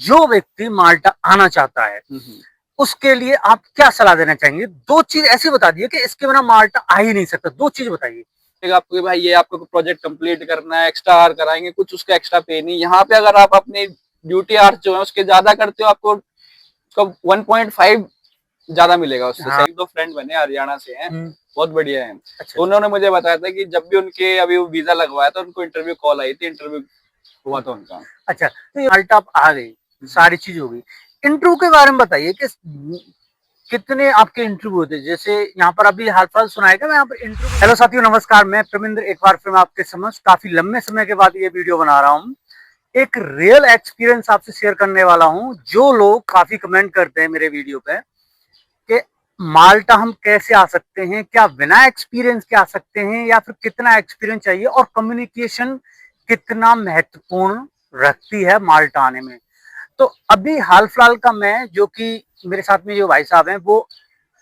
जो व्यक्ति माल्टा आना चाहता है उसके लिए आप क्या सलाह देना चाहेंगे? दो चीज ऐसी बता दिए कि इसके बिना माल्टा आ ही नहीं सकता, दो चीज बताइए। आपको भाई ये आपको प्रोजेक्ट कंप्लीट करना है, एक्स्ट्रा आवर कराएंगे, कुछ उसका एक्स्ट्रा पे नहीं। यहाँ पे अगर आप अपनी ड्यूटी आवर्स जो है उसके ज्यादा करते हो, आपको 1.5 ज्यादा मिलेगा उससे। हाँ। एक दो फ्रेंड बने हरियाणा से हैं, बहुत बढ़िया है। अच्छा। तो उन्होंने मुझे बताया था कि जब भी उनके अभी वीजा लगवाया था, उनको इंटरव्यू कॉल आई थी, इंटरव्यू हुआ था उनका। अच्छा, तो ये माल्टा आप आ गई, सारी चीज हो गई, इंटरव्यू के बारे में बताइए कि कितने आपके इंटरव्यू होते हैं? जैसे यहाँ पर अभी हाल फिलहाल सुनाएगा मैं यहाँ पर इंटरव्यू। हेलो साथियों, नमस्कार, मैं प्रमिंद्र एक बार फिर मैं आपके समझ काफी लंबे समय के बाद ये वीडियो बना रहा हूँ। एक रियल एक्सपीरियंस आपसे शेयर करने वाला हूँ। जो लोग काफी कमेंट करते हैं मेरे वीडियो पे कि माल्टा हम कैसे आ सकते हैं, क्या बिना एक्सपीरियंस के आ सकते हैं या फिर कितना एक्सपीरियंस चाहिए, और कम्युनिकेशन कितना महत्वपूर्ण रखती है माल्टा आने में। तो अभी हाल फिलहाल का मैं, जो कि मेरे साथ में जो भाई साहब हैं वो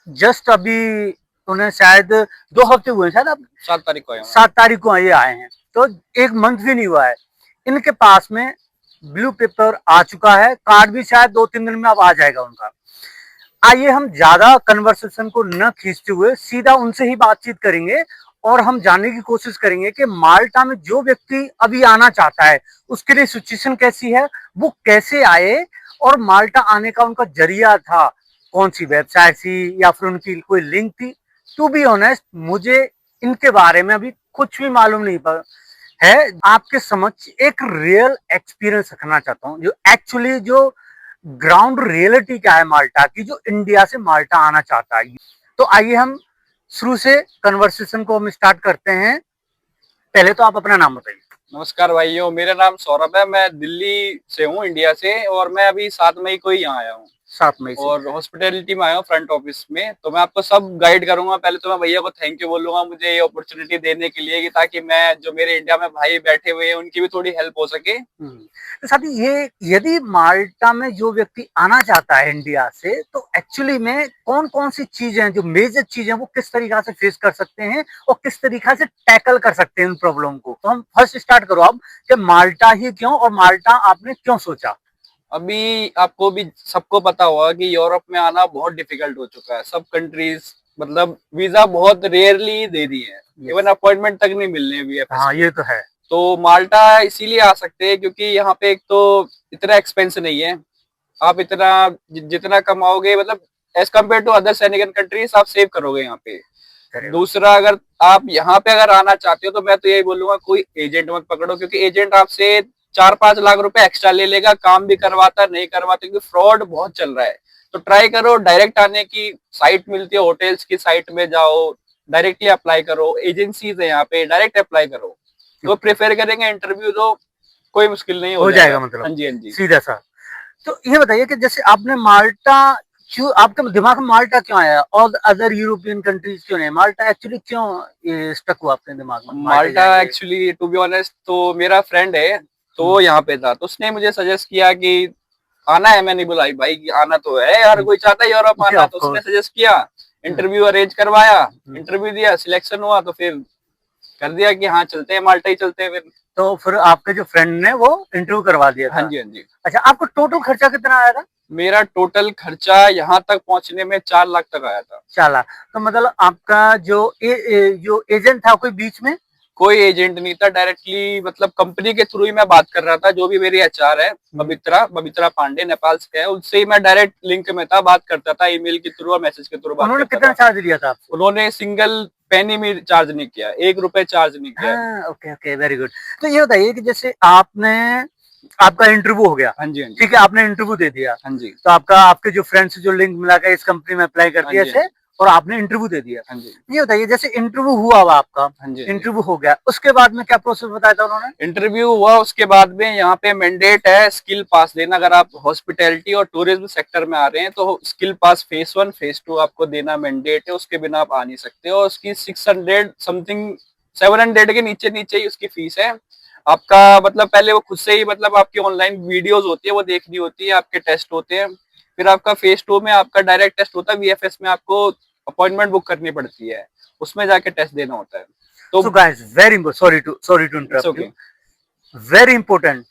जस्ट अभी, उन्हें शायद 2 हफ्ते हुए हैं, शायद अब 7 तारीख को आया हूँ। 7 तारीख को ये आए हैं, तो 1 मंथ भी नहीं हुआ है। इनके पास में ब्लू पेपर आ चुका है, कार्ड भी शायद 2-3 दिन में अब आ जाएगा उनका। आइए हम ज्यादा कन्वर्सेशन को न खींचते हुए सीधा उनसे ही बातचीत करेंगे और हम जानने की कोशिश करेंगे कि माल्टा में जो व्यक्ति अभी आना चाहता है उसके लिए सिचुएशन कैसी है, वो कैसे आए, और माल्टा आने का उनका जरिया था कौन सी वेबसाइट थी या फिर उनकी कोई लिंक थी। टू बी ऑनेस्ट, मुझे इनके बारे में अभी कुछ भी मालूम नहीं है। आपके समक्ष एक रियल एक्सपीरियंस रखना चाहता हूँ, जो एक्चुअली जो ग्राउंड रियलिटी क्या है माल्टा की, जो इंडिया से माल्टा आना चाहता है। तो आइए हम शुरू से कन्वर्सेशन को हम स्टार्ट करते हैं। पहले तो आप अपना नाम बताइए। नमस्कार भाइयों, मेरा नाम सौरभ है, मैं दिल्ली से हूँ, इंडिया से, और मैं अभी 7 मई को ही यहाँ आया हूँ 7 मई से। और हॉस्पिटैलिटी में आया हूँ, फ्रंट ऑफिस में। तो मैं आपको सब गाइड करूंगा। पहले तो मैं भैया को थैंक यू बोलूंगा मुझे ये अपॉर्चुनिटी देने के लिए, कि ताकि मैं, जो मेरे इंडिया में भाई बैठे हुए हैं, उनकी भी थोड़ी हेल्प हो सके। तो साथ ही ये, यदि माल्टा में जो व्यक्ति आना चाहता है इंडिया से, तो एक्चुअली में कौन कौन सी चीजें हैं, जो मेजर चीजें, वो किस तरीका से फेस कर सकते हैं और किस तरीका से टैकल कर सकते हैं उन प्रॉब्लम को। तो हम फर्स्ट स्टार्ट करो आप कि माल्टा ही क्यों, और माल्टा आपने क्यों सोचा? अभी आपको भी सबको पता होगा कि यूरोप में आना बहुत डिफिकल्ट हो चुका है। सब कंट्रीज मतलब वीजा बहुत रेयरली दे दी है, इवन अपॉइंटमेंट तक नहीं मिलने वीएफएस। हाँ, ये तो है। तो माल्टा इसीलिए आ सकते हैं क्योंकि यहाँ पे एक तो इतना एक्सपेंस नहीं है। आप इतना जितना कमाओगे, मतलब एज कम्पेयर टू अदर सैनिकन कंट्रीज, आप सेव करोगे यहाँ पे। दूसरा, अगर आप यहाँ पे अगर आना चाहते हो तो मैं तो यही बोलूंगा, कोई एजेंट मत पकड़ो, क्योंकि एजेंट आपसे 4-5 लाख रुपए एक्स्ट्रा ले लेगा, काम भी करवाता नहीं करवाता, क्योंकि फ्रॉड बहुत चल रहा है। तो ट्राई करो डायरेक्ट आने की। साइट मिलती है, होटल्स की साइट में जाओ, डायरेक्टली अप्लाई करो। एजेंसीज है यहाँ पे, डायरेक्ट अप्लाई करो। तो प्रेफर करेंगे इंटरव्यू, तो कोई मुश्किल नहीं, हो जाएगा जाएगा। मतलब। हाँ जी, हाँ जी। सीधा सा। तो ये बताइए कि जैसे आपने माल्टा, क्यों आपके दिमाग में माल्टा क्यों आया और अदर यूरोपियन कंट्रीज क्यों नहीं? माल्टा एक्चुअली क्यों ये स्टक हुआ अपने दिमाग में? माल्टा एक्चुअली, टू बी ऑनेस्ट, तो मेरा फ्रेंड है, तो यहाँ पे था, तो उसने मुझे सजेस्ट किया कि आना है। मैंने बोला भाई कि आना तो है यार, कोई चाहता है यूरोप आना। तो उसने सजेस्ट किया, इंटरव्यू अरेंज करवाया, इंटरव्यू दिया, सिलेक्शन हुआ, तो फिर कर दिया कि हाँ चलते हैं, माल्टा ही चलते हैं फिर। तो फिर आपके जो फ्रेंड ने वो इंटरव्यू करवा दिया था? हाँ जी, हाँ जी। अच्छा, आपको टोटल खर्चा कितना आया था? मेरा टोटल खर्चा यहाँ तक पहुंचने में 4 लाख तक आया था। 4 लाख। तो मतलब आपका जो जो एजेंट था, कोई बीच में? कोई एजेंट नहीं था, डायरेक्टली मतलब कंपनी के थ्रू ही मैं बात कर रहा था। जो भी मेरी एचआर है, बबीत्रा पांडे, नेपाल से है, उनसे ही मैं डायरेक्ट लिंक में था, बात करता था ईमेल के थ्रू और मैसेज के थ्रू बात उन्होंने करता कितना था। चार्ज लिया था आपको? उन्होंने सिंगल पेनी में चार्ज नहीं किया, 1 रुपए चार्ज नहीं किया। Okay okay, very good. तो ये बताइए कि जैसे आपने, आपका इंटरव्यू हो गया, हाँ जी, हाँ जी। ठीक है, आपने इंटरव्यू दे दिया, हाँ जी, तो आपका, आपके जो फ्रेंड से जो लिंक मिला के इस कंपनी में अप्लाई कर दिया ऐसे, और आपने इंटरव्यू दे दिया। हाँ जी। ये बताइए, जैसे इंटरव्यू हुआ हुआ आपका, हाँ जी, इंटरव्यू हो गया, उसके बाद में क्या प्रोसेस बताया था उन्होंने? इंटरव्यू हुआ, उसके बाद में यहाँ पे मैंडेट है स्किल पास देना। अगर आप हॉस्पिटैलिटी और टूरिज्म सेक्टर में आ रहे हैं तो स्किल पास फेज 1 फेज 2 आपको देना मैंडेट है, उसके बिना आप आ नहीं सकते हो। उसकी 600 समथिंग, 700 के नीचे नीचे ही उसकी फीस है आपका। मतलब पहले वो खुद से ही, मतलब आपकी ऑनलाइन वीडियोस होती है, वो देखनी होती है, आपके टेस्ट होते हैं। फिर आपका फेज 2 में आपका डायरेक्ट टेस्ट होता है, वीएफएस में आपको अपॉइंटमेंट बुक करनी पड़ती है, उसमें जाके टेस्ट देना होता है। तो guys, very sorry to interrupt you, very important,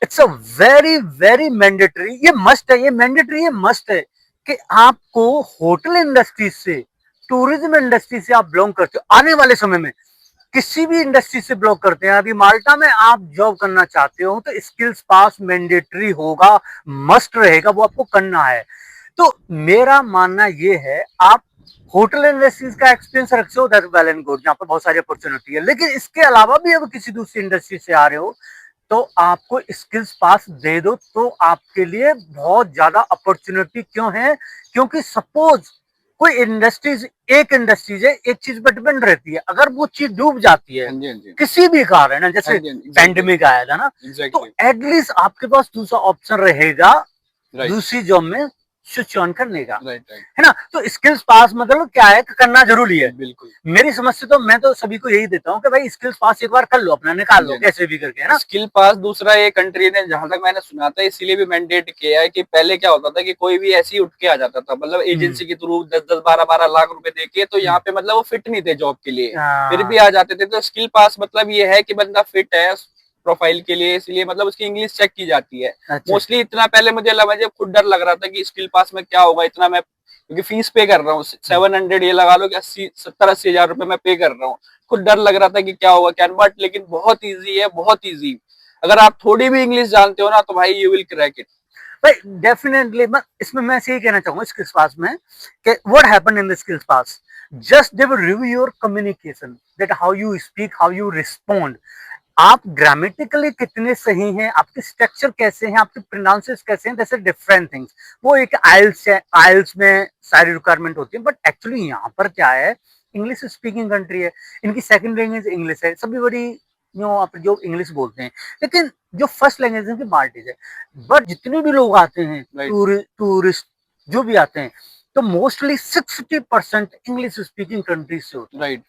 it's a very very mandatory, ये मस्ट है, ये मैंडेटरी, ये मस्ट है कि आपको होटल इंडस्ट्री से, टूरिज्म इंडस्ट्री से आप बिलोंग करते हो, आने वाले समय में किसी भी इंडस्ट्री से बिलोंग करते हैं, अभी माल्टा में आप जॉब करना चाहते हो तो स्किल्स पास मैंडेटरी होगा, मस्ट रहेगा, वो आपको करना है। तो मेरा मानना ये है, आप होटल इंडस्ट्रीज का एक्सपीरियंस रखते हो, दैट वेल एंड गुड, जहाँ पर बहुत सारी अपॉर्चुनिटी है, लेकिन इसके अलावा भी अगर किसी दूसरी इंडस्ट्री से आ रहे हो तो आपको स्किल्स पास दे दो, तो आपके लिए बहुत ज्यादा अपॉर्चुनिटी क्यों है, क्योंकि सपोज कोई इंडस्ट्रीज, एक इंडस्ट्रीज है, एक चीज पर डिपेंड रहती है, अगर वो चीज डूब जाती है हाँ जी, हाँ जी, किसी भी कारण है, हाँ जैसे जी, एग्जैक्टली, पेंडेमिक आया था ना, तो एग्जैक्टली, एटलीस्ट आपके पास दूसरा ऑप्शन रहेगा राइट, दूसरी जॉब में स्विच ऑन करने का, राइट, राइट, है ना। तो स्किल्स पास मतलब क्या है कि करना जरूरी है। बिल्कुल। मेरी समझ से तो मैं तो सभी को यही देता हूँ कि भाई स्किल्स पास एक बार कर लो, अपना निकाल लो जी, कैसे भी करके, है ना। स्किल पास दूसरा ये कंट्री ने जहां तक मैंने सुना था इसीलिए भी मैंडेट किया है कि पहले क्या होता था कि कोई भी ऐसे ही उठ के आ जाता था, मतलब एजेंसी के थ्रू 10-10 12-12 लाख रुपए देके, तो यहाँ पे मतलब वो फिट नहीं थे जॉब के लिए, फिर भी हाँ, आ जाते थे। तो स्किल पास मतलब ये है कि बंदा फिट है प्रोफाइल के लिए, इसलिए मतलब उसकी इंग्लिश चेक की जाती है अच्छा, मोस्टली। इतना पहले मुझे खुद डर लग रहा था कि स्किल पास में क्या होगा, इतना मैं क्योंकि फीस पे कर रहा हूँ 700, ये लगा लो कि 80-70-80 हजार रुपए मैं पे कर रहा हूँ। खुद डर लग रहा था कि क्या होगा क्या, बट लेकिन बहुत ईजी है, बहुत ईजी। अगर आप थोड़ी भी इंग्लिश जानते हो ना तो भाई यू विल क्रैक इट। भाई डेफिनेटली। इसमें मैं यही कहना चाहूंगा स्किल्स पास में कि what happen in the skills pass, just they will review your communication, that how you speak, how you respond, आप ग्रामेटिकली कितने सही हैं, आपके स्ट्रक्चर कैसे हैं, आपके प्रोनाउंसिएशन कैसे हैं, जैसे डिफरेंट थिंग्स। वो एक आइल्स है, आइल्स में सारी रिक्वायरमेंट होती है, बट एक्चुअली यहाँ पर क्या है, इंग्लिश स्पीकिंग कंट्री है, इनकी सेकंड लैंग्वेज इंग्लिश है, सभी बड़ी आप जो इंग्लिश बोलते हैं, लेकिन जो फर्स्ट लैंग्वेज इनकी माल्टीज है। बट जितने भी लोग आते हैं, राइट, टूरिस्ट जो भी आते हैं, तो मोस्टली 60% इंग्लिश स्पीकिंग कंट्रीज से होते हैं। राइट,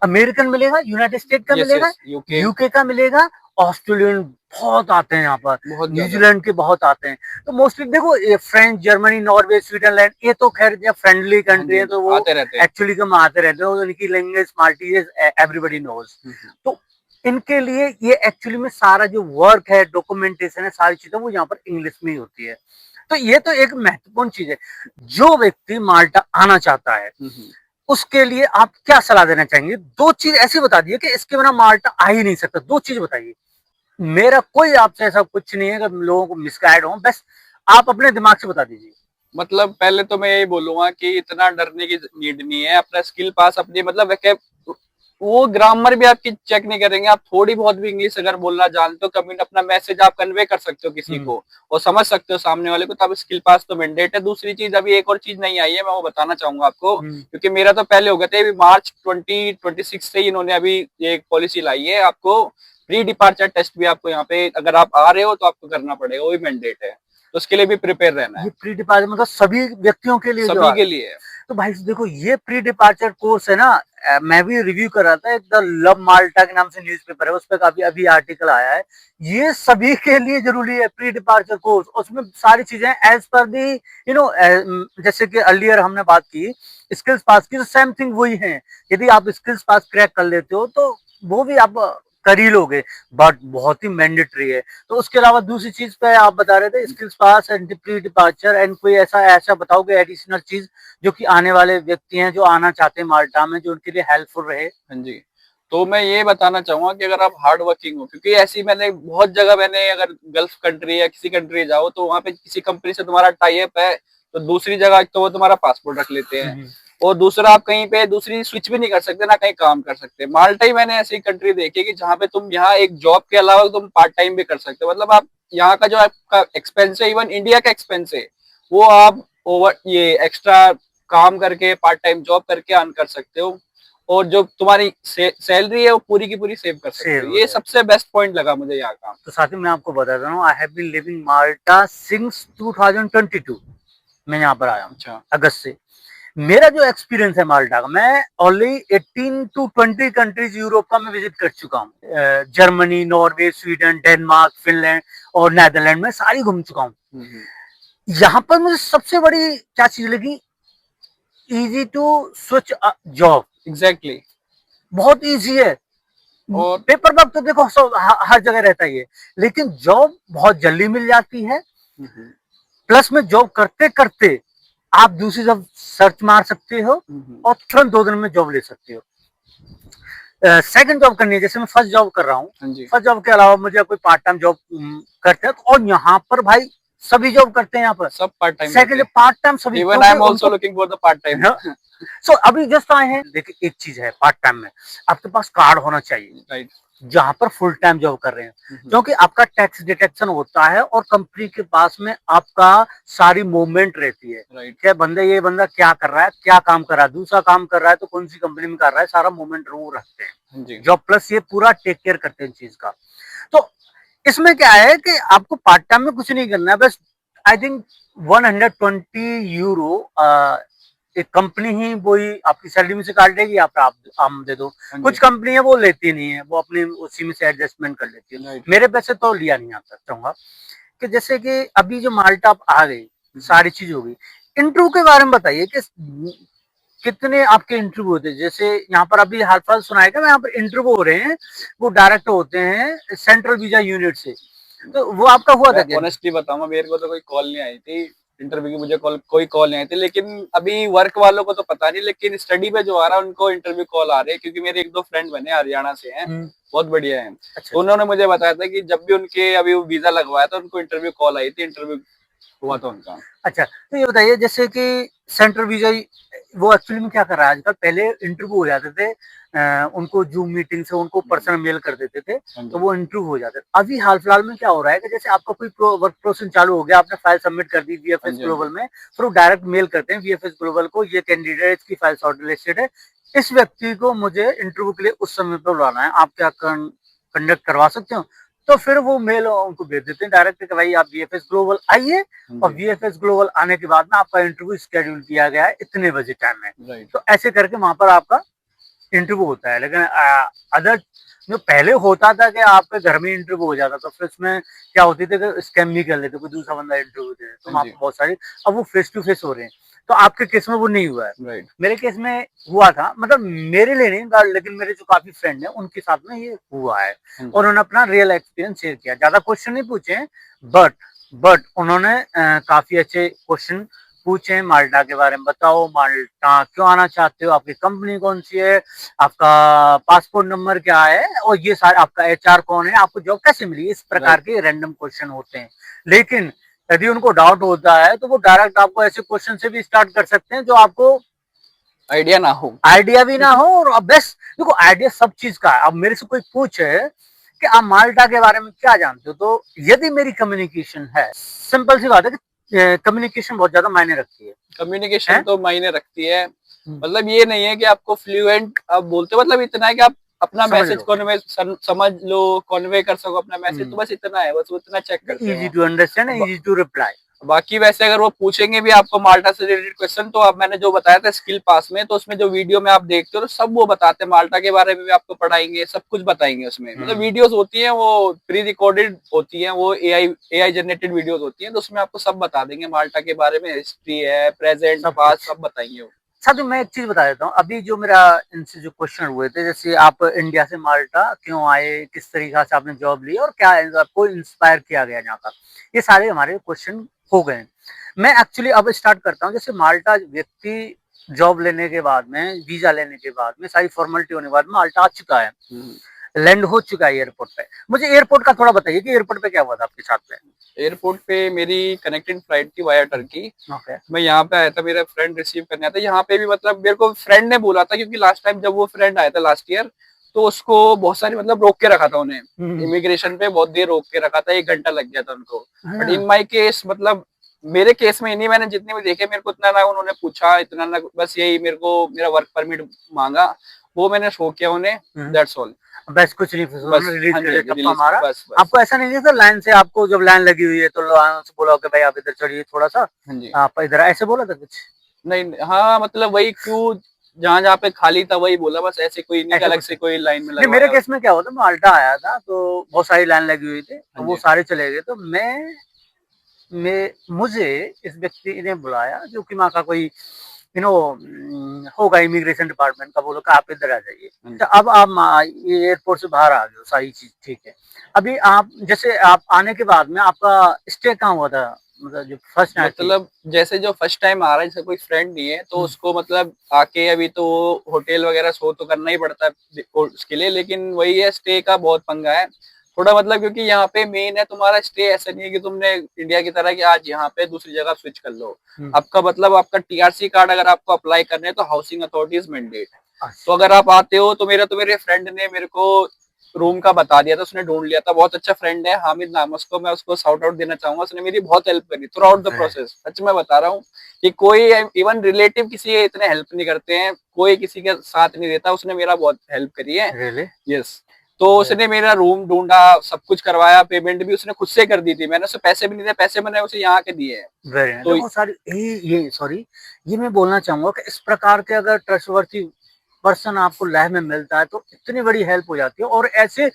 अमेरिकन मिलेगा, यूनाइटेड स्टेट का यस मिलेगा, यस, यूके यूके का मिलेगा, ऑस्ट्रेलियन बहुत आते हैं यहाँ पर, बहुत ज्यादा। न्यूजीलैंड के बहुत आते हैं। तो मोस्टली देखो ये फ्रेंच, जर्मनी, नॉर्वे, स्विट्जरलैंड, ये तो खैर फ्रेंडली हाँ कंट्री जी, है, हाँ जी, तो वो आते रहते हैं। एक्चुअली कम आते रहते हैं, उनकी लैंग्वेज माल्टी एवरीबडी नोज। तो इनके लिए ये एक्चुअली में सारा जो वर्क है, डॉक्यूमेंटेशन है, सारी चीजें वो यहाँ पर इंग्लिश में ही होती है। तो ये तो एक महत्वपूर्ण चीज है। जो व्यक्ति माल्टा आना चाहता है उसके लिए आप क्या सलाह देना चाहेंगे? दो चीज ऐसी बता दिए कि इसके बिना माल्टा आ ही नहीं सकता, दो चीज बताइए। मेरा कोई आपसे ऐसा कुछ नहीं है कि लोगों को मिसगाइड हो, बस आप अपने दिमाग से बता दीजिए। मतलब पहले तो मैं यही बोलूंगा कि इतना डरने की नीड नहीं है। अपना स्किल पास अपनी मतलब वो ग्रामर भी आपकी चेक नहीं करेंगे। आप थोड़ी बहुत भी इंग्लिश अगर बोलना जानते हो, कभी अपना मैसेज आप कन्वे कर सकते हो किसी को और समझ सकते हो सामने वाले को, तो आप स्किल पास तो मैंडेट है। दूसरी चीज, अभी एक और चीज नहीं आई है, मैं वो बताना चाहूंगा आपको, क्योंकि मेरा तो पहले हो गया था। अभी मार्च 2026 से ही इन्होंने अभी ये एक पॉलिसी लाई है, आपको प्री डिपार्चर टेस्ट भी आपको यहाँ पे अगर आप आ रहे हो तो आपको करना पड़ेगा, वो भी मैंडेट है। तो उसके लिए भी प्रिपेयर रहना है, ये प्री डिपार्चर मतलब सभी व्यक्तियों के लिए जो सभी आ के रहा है। लिए है। तो भाई देखो ये प्री डिपार्चर कोर्स है ना, मैं भी रिव्यू कर रहा था, एक द लव माल्टा के नाम से न्यूज़पेपर है, उस पर काफी अभी आर्टिकल आया है। ये सभी के लिए जरूरी है प्री डिपार्चर कोर्स, उसमें सारी चीजें एज पर दी जैसे कि अर्लियर हमने बात की स्किल्स पास की, तो सेम थिंग वही है। यदि आप स्किल्स पास क्रैक कर लेते हो तो वो भी आप कर ही लोगे, बट बहुत ही मैंडेटरी है। तो उसके अलावा दूसरी चीज पे आप बता रहे थे skills pass and pre departure, and कोई ऐसा ऐसा बताओगे एडिशनल चीज जो कि आने वाले व्यक्ति हैं जो आना चाहते हैं माल्टा में, जो उनके लिए हेल्पफुल रहे? हाँ जी, तो मैं ये बताना चाहूंगा कि अगर आप हार्ड वर्किंग हो, क्योंकि ऐसी मैंने बहुत जगह, मैंने अगर गल्फ कंट्री या किसी कंट्री जाओ तो वहां पे किसी कंपनी से तुम्हारा टाई अप है, तो दूसरी जगह तो वो तुम्हारा पासपोर्ट रख लेते हैं, और दूसरा आप कहीं पे दूसरी स्विच भी नहीं कर सकते ना कहीं काम कर सकते। माल्टा ही मैंने ऐसी कंट्री देखी कि जहाँ पे तुम यहाँ एक जॉब के अलावा तुम पार्ट टाइम भी कर सकते हो। मतलब आप यहाँ का जो आपका एक्सपेंस है, इवन इंडिया का एक्सपेंस है, वो आप ओवर ये एक्स्ट्रा काम करके पार्ट टाइम जॉब करके अर्न कर सकते हो, और जो तुम्हारी सैलरी है वो पूरी की पूरी सेव कर सकते सेव हो। हो ये जाए। सबसे बेस्ट पॉइंट लगा मुझे यहाँ का। तो साथ ही मैं आपको बताता हूँ, I have been living Malta since 2022, मैं यहाँ पर आया हूँ अच्छा, अगस्त से। मेरा जो एक्सपीरियंस है माल्टा का, मैं ऑलरेडी 18 टू 20 कंट्रीज यूरोप का मैं विजिट कर चुका हूँ। Germany, Norway, Sweden, Denmark, Finland और नेदरलैंड में सारी घूम चुका हूँ। यहाँ पर मुझे सबसे बड़ी क्या चीज लगी, easy to switch job, exactly, बहुत इजी है। और पेपर वर्क तो देखो सब हर जगह रहता ही है, लेकिन जॉब बहुत जल्दी मिल जाती है। प्लस में जॉब करते करते आप दूसरी जॉब सर्च मार सकते हो और तुरंत 2 दिन में जॉब ले सकते हो। सेकंड जॉब करनी है, जैसे मैं फर्स्ट जॉब कर रहा हूँ, हाँ जी, फर्स्ट जॉब के अलावा मुझे कोई पार्ट टाइम जॉब करते हैं, और यहाँ पर भाई सभी जॉब करते हैं यहाँ पर। सब part time second part time सभी, इवन आई एम क्योंकि आल्सो उनको looking for the part time. So अभी जस्ट आए हैं। देखिए एक चीज है पार्ट टाइम में, आपके पास कार्ड होना चाहिए राइट। जहां पर फुल टाइम जॉब कर रहे हैं, क्योंकि आपका टैक्स डिटेक्शन होता है और कंपनी के पास में आपका सारी मूवमेंट रहती है। राइट। क्या बंदे, ये बंदा क्या कर रहा है, क्या काम कर रहा है, दूसरा काम कर रहा है तो कौन सी कंपनी में कर रहा है, सारा मूवमेंट वो रखते हैं हाँ जी, जॉब प्लस, ये पूरा टेक केयर करते हैं चीज का। तो इसमें क्या है कि आपको पार्ट टाइम में कुछ नहीं करना है, बस आई थिंक 120 यूरो एक कंपनी ही वही आपकी सैलरी में से काट देगी, आप आम दे दो। हाँ कुछ जी, कंपनी है वो लेती नहीं है, वो अपनी उसी में से एडजस्टमेंट कर लेती है। राइट। मेरे पैसे तो लिया नहीं आता चाहूंगा कि जैसे कि अभी जो माल्टा आ गई, सारी चीज हो गई। इंटरव्यू के बारे में बताइए कि कितने आपके इंटरव्यू होते हैं? जैसे यहाँ पर अभी हाल फिलहाल सुना है कि यहाँ पर इंटरव्यू हो रहे हैं, वो डायरेक्ट होते हैं सेंट्रल वीजा यूनिट से, तो वो आपका हुआ था मैं क्या? ऑनेस्टली बताऊंगा, मेरे को तो कोई कॉल नहीं आई थी इंटरव्यू की, मुझे कोई कॉल नहीं आई थी। लेकिन अभी वर्क वालों को तो पता नहीं, लेकिन स्टडी पे जो आ रहा है उनको इंटरव्यू कॉल आ रहे हैं, क्योंकि मेरे एक दो फ्रेंड बने हरियाणा से हैं, बहुत बढ़िया हैं। अच्छा, तो उन्होंने मुझे बताया था कि जब भी उनके अभी वीजा लगवाया था उनको इंटरव्यू कॉल आई थी, इंटरव्यू हुआ था उनका। अच्छा, तो ये बताइए जैसे कि सेंट्रल वीजा वो एक्चुअली में क्या कर रहा है आजकल, पहले इंटरव्यू हो जाते थे, उनको जूम मीटिंग से उनको पर्सनल मेल कर देते थे, हाँ तो जी, वो इंटरव्यू हो जाते थे। अभी हाल फिलहाल में क्या हो रहा है कि जैसे आपका कोई वर्क प्रोसेस चालू हो गया, आपने फाइल सबमिट कर दी हाँ वीएफएस जी, हाँ ग्लोबल जी, में, फिर वो डायरेक्ट मेल करते हैं वीएफएस ग्लोबल को, ये कैंडिडेट की फाइल शॉर्टलिस्टेड है, इस व्यक्ति को मुझे इंटरव्यू के लिए उस समय पर बुलाना है, आप क्या कंडक्ट करवा सकते हो? तो फिर वो मेल उनको भेज देते हैं डायरेक्ट कि भाई आप वीएफएस ग्लोबल आइए, हाँ और जी, वीएफएस ग्लोबल आने के बाद में आपका इंटरव्यू शेड्यूल किया गया है इतने बजे टाइम में। राइट। तो ऐसे करके वहां पर आपका इंटरव्यू होता है। लेकिन अदर जो पहले होता था कि आपके घर में इंटरव्यू हो जाता, तो फिर उसमें क्या होती थी कि स्कैम भी कर लेते, कोई दूसरा बंदा इंटरव्यू दे, तो हाँ वहां जी, पर बहुत सारी, अब वो फेस टू फेस हो रहे हैं। तो आपके केस में वो नहीं हुआ है। राइट। मेरे केस में हुआ था, मतलब मेरे लिए नहीं, लेकिन मेरे जो काफी फ्रेंड है उनके साथ में ये हुआ है, हाँ और जी, उन्होंने अपना रियल एक्सपीरियंस शेयर किया। ज्यादा क्वेश्चन नहीं पूछे, बट बट उन्होंने काफी अच्छे क्वेश्चन पूछे। माल्टा के बारे में बताओ, माल्टा क्यों आना चाहते हो, आपकी कंपनी कौन सी है, आपका पासपोर्ट नंबर क्या है, और ये सारे, आपका एचआर कौन है, आपको जॉब कैसे मिली, इस प्रकार राइट। के रैंडम क्वेश्चन होते हैं। लेकिन यदि उनको डाउट होता है तो वो डायरेक्ट आपको ऐसे क्वेश्चन से भी स्टार्ट कर सकते हैं जो आपको आइडिया ना हो। आइडिया भी ना हो, और बेस्ट देखो आइडिया सब चीज का है। अब मेरे से कोई पूछे कि आप माल्टा के बारे में क्या जानते हो, तो यदि मेरी कम्युनिकेशन है, सिंपल सी बात है कि कम्युनिकेशन बहुत ज्यादा मायने रखती कम्युनिकेशन है? तो मायने रखती है। मतलब ये नहीं है कि आपको फ्लुएंट आप बोलते हो, मतलब इतना है कि आप अपना समझ मैसेज लो, कन्वे समझ लो, कन्वे कर सको अपना मैसेज, तो बस इतना है, बस वो इतना चेक करते हैं इजी वो। टू अंडरस्टैंड, ब- इजी टू रिप्लाई। बाकी वैसे अगर वो पूछेंगे भी आपको माल्टा से रिलेटेड क्वेश्चन, तो अब मैंने जो बताया था स्किल पास में, तो उसमें जो वीडियो में आप देखते हो तो सब वो बताते हैं, माल्टा के बारे में भी आपको पढ़ाएंगे, सब कुछ बताएंगे उसमें। मतलब वीडियोस होती हैं वो प्री रिकॉर्डेड होती हैं, वो एआई जनरेटेड वीडियोस होती हैं, तो उसमें आपको सब बता देंगे माल्टा के बारे में, हिस्ट्री है, प्रेजेंट, सब पास्ट, कुछ। सब बताएंगे वो। साथ में मैं एक चीज बता देता हूँ, अभी जो मेरा इनसे जो क्वेश्चन हुए थे, जैसे आप इंडिया से माल्टा क्यों आए, किस तरीका से आपने जॉब ली, और क्या आपको इंस्पायर किया गया यहाँ का, ये सारे हमारे क्वेश्चन हो गए। मैं एक्चुअली अब स्टार्ट करता हूँ। जैसे माल्टा व्यक्ति जॉब लेने के बाद में, वीजा लेने के बाद में, सारी फॉर्मेलिटी होने के बाद में माल्टा आ चुका है, लैंड हो चुका है एयरपोर्ट पे। मुझे एयरपोर्ट का थोड़ा बताइए कि एयरपोर्ट पे क्या हुआ था आपके साथ में? एयरपोर्ट पे मेरी कनेक्टिंग फ्लाइट थी वाया टर्की। ओके। मैं यहाँ पे आया था, मेरा फ्रेंड रिसीव करने आया था यहाँ पे भी। मतलब मेरे को फ्रेंड ने बोला था, क्योंकि लास्ट टाइम जब वो फ्रेंड आया था लास्ट ईयर, तो उसको बहुत सारी मतलब रोक के रखा था उन्हें, इमिग्रेशन पे बहुत देर रोक के रखा था, 1 घंटा लग गया था उनको। बट इन माई केस, मतलब मेरे केस में नहीं, मैंने जितने भी देखे मेरे को इतना ना उन्होंने पूछा, इतना ना, बस यही मेरे को मेरा वर्क परमिट मांगा, वो मैंने शो किया उन्हें, दैट्स ऑल। बस कुछ नहीं, फिर बस उन्होंने रिलीज हाँ कर जी, हाँ दिया, जी, टप्पा रिलीज, मारा। बस बस। आपको ऐसा नहीं है सर, लाइन से आपको जब लाइन लगी हुई है तो लोगों से बोला कि भाई आप इधर चढ़िए थोड़ा सा, हाँ जी, आप इधर, ऐसे बोला था कुछ? नहीं, हाँ मतलब वही क्यों, जहां जहाँ पे खाली था वही बोला, बस ऐसे कोई नहीं कि ऐसे अलग कुछ से नहीं। कोई लाइन में नहीं, मेरे लगवाया। केस में क्या होता, मैं माल्टा आया था तो बहुत सारी लाइन लगी हुई थी, तो हाँ वो जी, सारे चले गए, तो मैं मुझे इस व्यक्ति ने बुलाया जो कि वहाँ का कोई होगा इमिग्रेशन डिपार्टमेंट का, बोलो कि आप इधर आ जाइए। तो अब आप ये एयरपोर्ट से बाहर आ गए हो, सारी चीज ठीक है। अभी आप जैसे आप आने के बाद में आपका स्टे कहाँ हुआ था, मतलब जो फर्स्ट नाइट थी? मतलब जैसे जो फर्स्ट टाइम आ रहा है, जैसे कोई फ्रेंड नहीं है, तो उसको मतलब आके अभी तो होटल वगैरह शो तो करना ही पड़ता है उसके लिए, लेकिन वही है, स्टे का बहुत पंगा है थोड़ा, मतलब क्योंकि यहाँ पे मेन है तुम्हारा स्टे। ऐसा नहीं है कि तुमने इंडिया की तरह कि आज यहाँ पे दूसरी जगह स्विच कर लो। आपका मतलब आपका टीआरसी कार्ड अगर आपको अप्लाई करने है तो हाउसिंग अथॉरिटीज मैंडेट। तो अगर आप आते हो तो मेरे फ्रेंड ने मेरे को रूम का बता दिया था, उसने ढूंढ लिया था, बहुत अच्छा फ्रेंड है, हामिद नाम उसको, मैं उसको शाउट आउट देना चाहूंगा, उसने मेरी बहुत हेल्प करी थ्रू आउट द प्रोसेस। सच में बता रहा हूँ कि कोई इवन रिलेटिव किसी इतने हेल्प नहीं करते हैं, कोई किसी के साथ नहीं देता, उसने मेरा बहुत हेल्प करी है। Really? यस। तो उसने मेरा रूम ढूंढा, सब कुछ करवाया, पेमेंट भी उसने खुद से कर दी थी, मैंने उसे पैसे भी नहीं दिए, पैसे मैंने उसे यहाँ के दिए हैं। वेरी तो देखो सारी ये सॉरी, ये मैं बोलना चाहूंगा कि इस प्रकार के अगर ट्रस्टवर्थी पर्सन आपको लाइफ में मिलता है तो इतनी बड़ी हेल्प हो जाती है। और ऐसे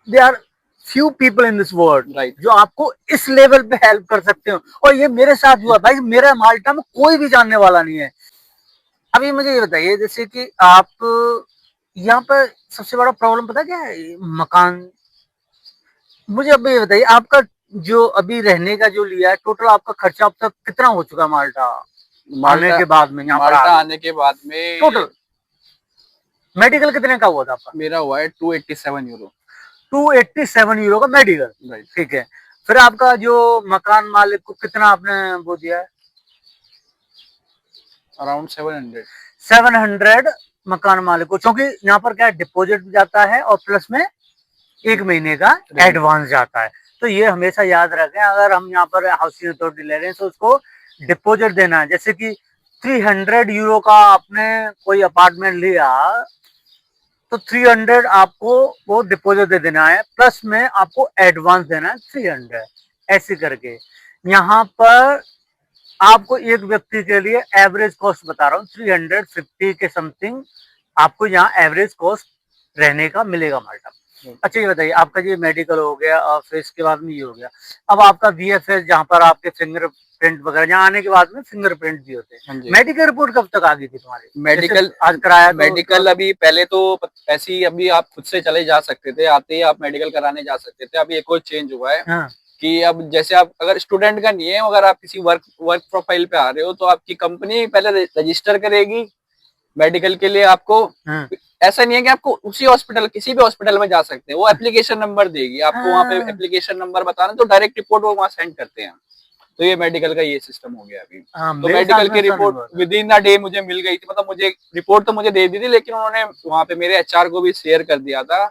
they are few people in this world right, जो आपको इस लेवल पे हेल्प कर सकते हो। और ये मेरे साथ हुआ भाई, मेरा माल्टा में कोई भी जानने वाला नहीं है। अभी मुझे ये बताइए, जैसे कि आप यहाँ पर सबसे बड़ा प्रॉब्लम पता क्या है, मकान। मुझे अभी ये बताइए, आपका जो अभी रहने का जो लिया है, टोटल आपका खर्चा अब तक कितना हो चुका है माल्टा आने माल्टा के बाद में, यहाँ पर माल्टा आने के बाद में टोटल मेडिकल कितने का हुआ था आपका? मेरा हुआ है 287 यूरो। 287 यूरो का मेडिकल, राइट, ठीक है। फिर आपका जो मकान मालिक को कितना आपने वो दिया है? अराउंड 700। 700 मकान मालिक को, क्योंकि यहाँ पर क्या डिपॉजिट भी जाता है और प्लस में 1 महीने का एडवांस जाता है। तो ये हमेशा याद रखें, अगर हम यहाँ पर हाउसिंग अथॉरिटी ले रहे हैं तो उसको डिपॉजिट देना है। जैसे कि 300 यूरो का आपने कोई अपार्टमेंट लिया तो 300 आपको वो डिपॉजिट दे देना है, प्लस में आपको एडवांस देना है 300, ऐसे करके। यहाँ पर आपको एक व्यक्ति के लिए एवरेज कॉस्ट बता रहा हूँ 350 के समथिंग आपको यहाँ एवरेज कॉस्ट रहने का मिलेगा माल्टा। अच्छा ये बताइए, आपका ये मेडिकल हो गया और फिर इसके बाद में ये हो गया, अब आपका VFS जहाँ पर आपके फिंगरप्रिंट वगैरह, यहाँ आने के बाद में फिंगरप्रिंट भी होते हैं। मेडिकल रिपोर्ट कब तक आ गई थी तुम्हारी? मेडिकल आज कराया तो मेडिकल अभी पहले तो ऐसे ही, अभी आप खुद से चले जा सकते थे, आते ही आप मेडिकल कराने जा सकते थे। अभी एक और चेंज हुआ है हाँ। कि अब जैसे आप अगर स्टूडेंट का नहीं है, अगर आप किसी वर्क प्रोफाइल पे आ रहे हो तो आपकी कंपनी पहले रजिस्टर करेगी मेडिकल के लिए आपको। हाँ। ऐसा नहीं है कि आपको उसी हॉस्पिटल, किसी भी हॉस्पिटल में जा सकते हैं, वो एप्लीकेशन नंबर देगी आपको, वहाँ पे एप्लीकेशन नंबर बताना तो डायरेक्ट रिपोर्ट वो वहाँ सेंड करते हैं। तो ये मेडिकल का ये सिस्टम हो गया अभी। तो मेडिकल की report with in a day मुझे मिल गई थी, मतलब मुझे रिपोर्ट तो मुझे दे दी थी, लेकिन उन्होंने वहाँ पे मेरे HR को भी शेयर कर दिया था।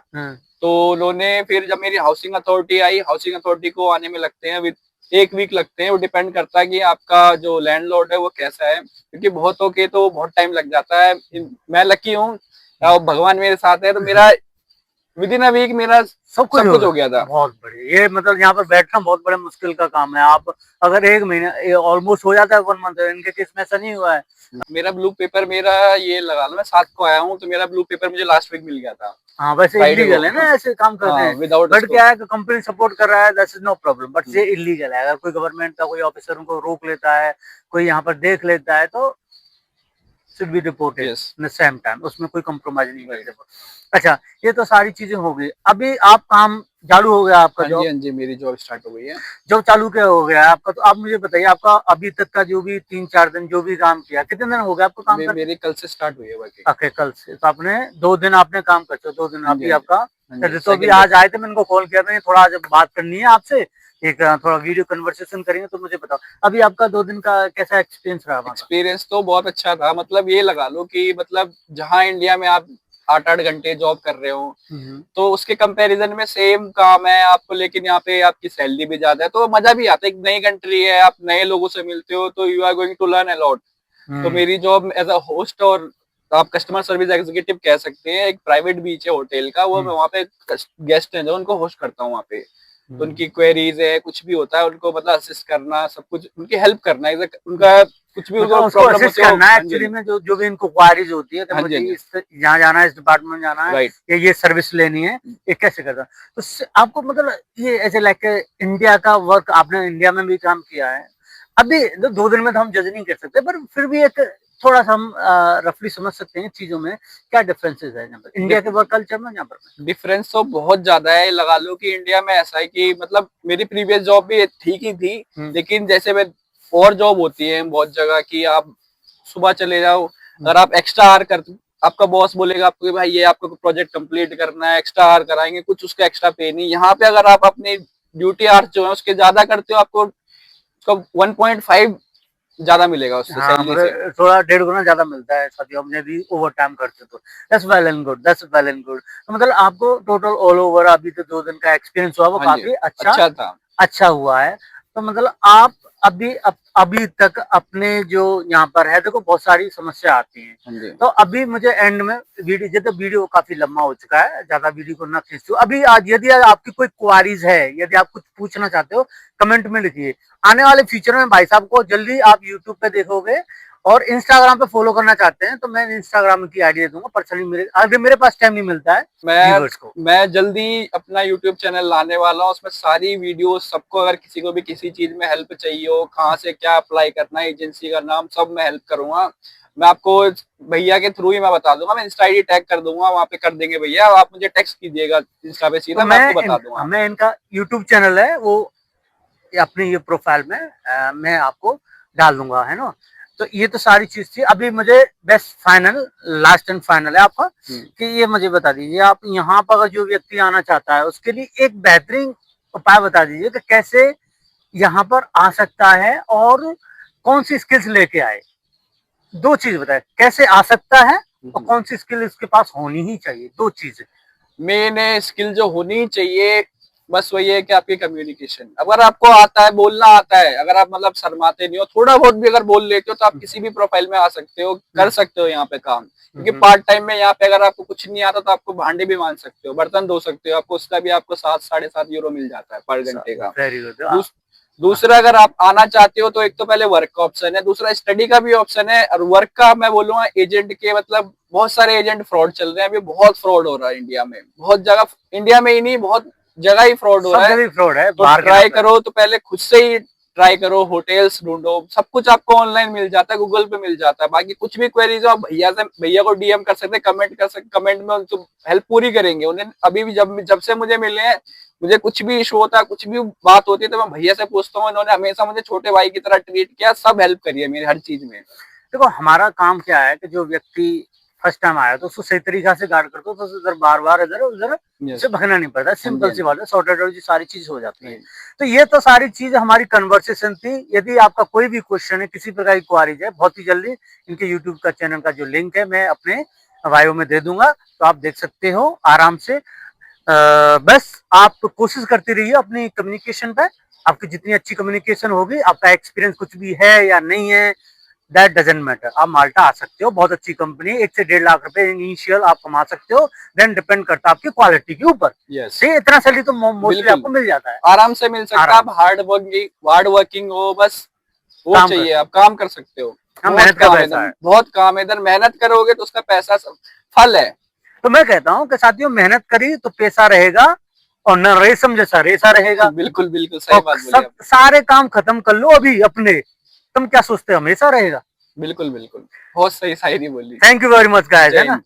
तो उन्होंने फिर जब मेरी हाउसिंग अथॉरिटी आई, हाउसिंग अथॉरिटी को आने में लगते हैं 1 वीक लगते हैं, वो डिपेंड करता है कि आपका जो लैंडलॉर्ड है वो कैसा है, क्योंकि बहुतों के तो बहुत टाइम लग जाता है। मैं लकी हूँ, भगवान मेरे साथ है, तो मेरा विद इन अ वीक मेरा सब कुछ हो गया था। बहुत बढ़िया। ये मतलब यहाँ पर बैठना बहुत बड़ा मुश्किल का काम है। आप अगर 1 महीना ऑलमोस्ट हो जाता है 1 मंथ, इनके केस में ऐसा नहीं हुआ है। मेरा ब्लू पेपर, मेरा ये लगा लो मैं 7 को आया हूँ, तो मेरा ब्लू पेपर मुझे लास्ट वीक मिल गया था। हाँ वैसे इलीगल है ना ऐसे काम करते हैं, विदाउट, बट क्या है कि कंपनी सपोर्ट कर रहा है, दैट्स नो प्रॉब्लम, बट ये इलीगल है। अगर कोई गवर्नमेंट का कोई ऑफिसर उनको रोक लेता है, कोई यहाँ पर देख लेता है, तो should be reported in the same time, उसमें कोई compromise नहीं करते। अच्छा ये तो सारी चीजें हो गई। अभी आप काम चालू हो गया आपका जॉब? हाँ जी, मेरी जॉब स्टार्ट हो गई है। जॉब चालू क्या हो गया आपका? तो आप मुझे बताइए, आपका अभी तक का जो भी 3-4 दिन जो भी काम किया, कितने दिन हो गया आपको काम करते? मेरी कल से स्टार्ट हुई है वर्किंग। ओके, कल से। तो आपने 2 दिन आपने काम कर, 2 दिन अभी आपका। तो अभी आज आए थे, मैंने इनको कॉल किया था, थोड़ा जब बात करनी है आपसे, एक थोड़ा वीडियो कन्वर्सेशन करेंगे, तो मुझे बताओ अभी आपका 2 दिन का कैसा एक्सपीरियंस रहा? एक्सपीरियंस तो बहुत अच्छा था, मतलब ये लगा लो कि मतलब जहाँ इंडिया में आप 8-8 घंटे जॉब कर रहे हो, तो उसके कंपैरिजन में सेम काम है आपको, लेकिन यहाँ पे आपकी सैलरी भी ज्यादा है, तो मजा भी आता है। एक नई कंट्री है, आप नए लोगों से मिलते हो, तो you are going to learn a lot. तो मेरी जॉब एज अ होस्ट, और आप कस्टमर सर्विस एग्जीक्यूटिव कह सकते हैं, एक प्राइवेट बीच है होटल का, वो मैं वहाँ पे गेस्ट हैं जो उनको होस्ट करता हूँ वहाँ पे। तो उनकी क्वेरीज है, कुछ भी होता है उनको मतलब असिस्ट करना, सब कुछ उनकी हेल्प करना, उनका कुछ भी उनको प्रॉब्लम होती है एक्चुअली में जो भी इनको क्वारीज होती है कि मुझे यहाँ जाना है, इस डिपार्टमेंट में जाना है, ये सर्विस लेनी है, ये कैसे करता है। तो आपको मतलब ये ऐसे लाइक इंडिया का वर्क, आपने इंडिया में भी काम किया है। अभी 2 दिन में तो हम जज नहीं कर सकते, पर फिर भी एक थोड़ा सा हम रफली समझ सकते हैं चीजों में क्या डिफरेंसेस है यहाँ पर इंडिया के वर्क कल्चर में यहाँ पर। डिफरेंस तो बहुत ज्यादा है। लगा लो कि इंडिया में ऐसा है कि मतलब मेरी प्रीवियस जॉब भी ठीक ही थी, लेकिन जैसे मैं और जॉब होती है बहुत जगह की आप सुबह चले जाओ, अगर आप एक्स्ट्रा आवर कर, आपका बॉस बोलेगा आपको कि भाई ये आपको प्रोजेक्ट कंप्लीट करना है, एक्स्ट्रा आवर कराएंगे, कुछ उसका एक्स्ट्रा पे नहीं। यहाँ पे अगर आप अपनी ड्यूटी आवर्स जो है उसके ज्यादा करते हो, आपको उसका 1.5 ज्यादा मिलेगा उससे, हाँ, सैलरी से। थोड़ा 1.5 गुना ज्यादा मिलता है साथियों, हमने भी ओवर टाइम करते तो that's well and good, that's well and good. तो मतलब आपको टोटल ऑल ओवर अभी तो 2 दिन का एक्सपीरियंस हुआ वो हाँ जी, काफी अच्छा था। अच्छा हुआ है। तो मतलब आप अभी तक अपने जो यहाँ पर है, देखो बहुत सारी समस्या आती हैं, हाँ जी। तो अभी मुझे एंड में वीडियो, जैसे वीडियो काफी लंबा हो चुका है, ज्यादा वीडियो को ना खींचो अभी। आज यदि आपकी कोई क्वारीज है, यदि आप कुछ पूछना चाहते हो, कमेंट में लिखिए। आने वाले फ्यूचर में भाई साहब को जल्दी आप यूट्यूब पे देखोगे, और इंस्टाग्राम पे फॉलो करना चाहते हैं तो मैं इंस्टाग्राम की आईडी दे दूंगा पर्सनली। मेरे पास टाइम नहीं मिलता है व्यूअर्स को। मैं जल्दी अपना यूट्यूब चैनल लाने वाला हूँ, उसमें सारी वीडियो सबको, अगर किसी को भी किसी चीज में हेल्प चाहिए हो, कहाँ से क्या अप्लाई करना है, एजेंसी का नाम, सब मैं हेल्प करूंगा। मैं आपको भैया के थ्रू ही मैं बता दूंगा, मैं इंस्टा आईडी टैग कर दूंगा, वहाँ पे कर देंगे भैया, आप मुझे टेक्स्ट कीजिएगा इंस्टा पे सीधा, तो मैं आपको बता दूंगा। मैं इनका यूट्यूब चैनल है वो अपनी ये प्रोफाइल में मैं आपको डाल दूंगा, है ना। तो ये तो सारी चीज थी। अभी मुझे best final, last and final है आपका कि ये मुझे बता दीजिए, आप यहाँ पर अगर जो व्यक्ति आना चाहता है उसके लिए एक बेहतरीन उपाय बता दीजिए कि कैसे यहाँ पर आ सकता है और कौन सी स्किल्स लेके आए। 2 चीज बताए, कैसे आ सकता है और कौन सी स्किल इसके पास होनी ही चाहिए, 2 चीजें। मेन स्किल जो होनी चाहिए बस वही है कि आपकी कम्युनिकेशन, अगर आपको आता है, बोलना आता है, अगर आप मतलब शर्माते नहीं हो, थोड़ा बहुत भी अगर बोल लेते हो, तो आप किसी भी प्रोफाइल में आ सकते हो, कर सकते हो यहाँ पे काम। क्योंकि पार्ट टाइम में यहाँ पे अगर आपको कुछ नहीं आता तो आपको भांडे भी मान सकते हो, बर्तन धो सकते हो, आपको उसका भी आपको 7-7.5 यूरो मिल जाता है पर घंटे का। Very good. दूसरा अगर आप आना चाहते हो तो एक तो पहले वर्क का ऑप्शन है, दूसरा स्टडी का भी ऑप्शन है। और वर्क का मैं बोलूंगा एजेंट के, मतलब बहुत सारे एजेंट फ्रॉड चल रहे हैं अभी, बहुत फ्रॉड हो रहा है इंडिया में, बहुत जगह, इंडिया में ही नहीं बहुत जगह ही फ्रॉड हो रहा है। फ्रॉड है, तो ट्राई करो, तो पहले खुद से ही ट्राई करो, होटल्स ढूंढो, सब कुछ आपको ऑनलाइन मिल जाता है, गूगल पे मिल जाता है। बाकी कुछ भी क्वेरीज हो आप भैया को डीएम कर सकते हैं, कमेंट कर सकते, कमेंट में उनको हेल्प पूरी करेंगे। उन्हें अभी भी जब से मुझे मिले हैं, मुझे कुछ भी इशू होता है, कुछ भी बात होती है, तो मैं भैया से पूछता हूँ, उन्होंने हमेशा मुझे छोटे भाई की तरह ट्रीट किया, सब हेल्प करी है मेरी हर चीज में। देखो हमारा काम क्या है कि जो व्यक्ति फर्स्ट टाइम आया तो उसको सही तरीका से गाइड कर दो, तो इधर बार बार इधर उधर से भगना नहीं पड़ता, सिंपल सी बात है, सॉर्टेड सारी चीज हो जाती है। तो ये तो सारी चीज हमारी कन्वर्सेशन थी। यदि आपका कोई भी क्वेश्चन है, किसी प्रकार की क्वारीज है, बहुत ही जल्दी इनके यूट्यूब का चैनल का जो लिंक है मैं अपने बायो में दे दूंगा, तो आप देख सकते हो आराम से। बस आप कोशिश करते रहिए अपनी कम्युनिकेशन पे। आपकी जितनी अच्छी कम्युनिकेशन होगी, आपका एक्सपीरियंस कुछ भी है या नहीं है, दैट डजंट मैटर, आप माल्टा आ सकते हो। बहुत अच्छी कंपनी है, 1 से 1.5 लाख रुपए इनिशियल आप कमा सकते हो, देन डिपेंड करता है आपकी क्वालिटी के ऊपर। ठीक, इतना सैलरी तो मोस्टली आपको मिल जाता है, आराम से मिल सकता है। आप हार्ड वर्किंग हो, बस वो चाहिए, आप काम कर सकते हो। मेहनत का पैसा है, बहुत काम है इधर, मेहनत करोगे तो उसका पैसा फल है। तो मैं कहता हूँ कि साथियों, मेहनत करी तो पैसा रहेगा, और न रेशम जैसा रेसा रहेगा। बिल्कुल बिल्कुल सही बात बोली आप। सारे काम खत्म कर लो अभी अपने, तुम क्या सोचते हो हमेशा रहेगा? बिल्कुल बिल्कुल, बहुत सही शायरी बोली। Thank you very much guys, है ना।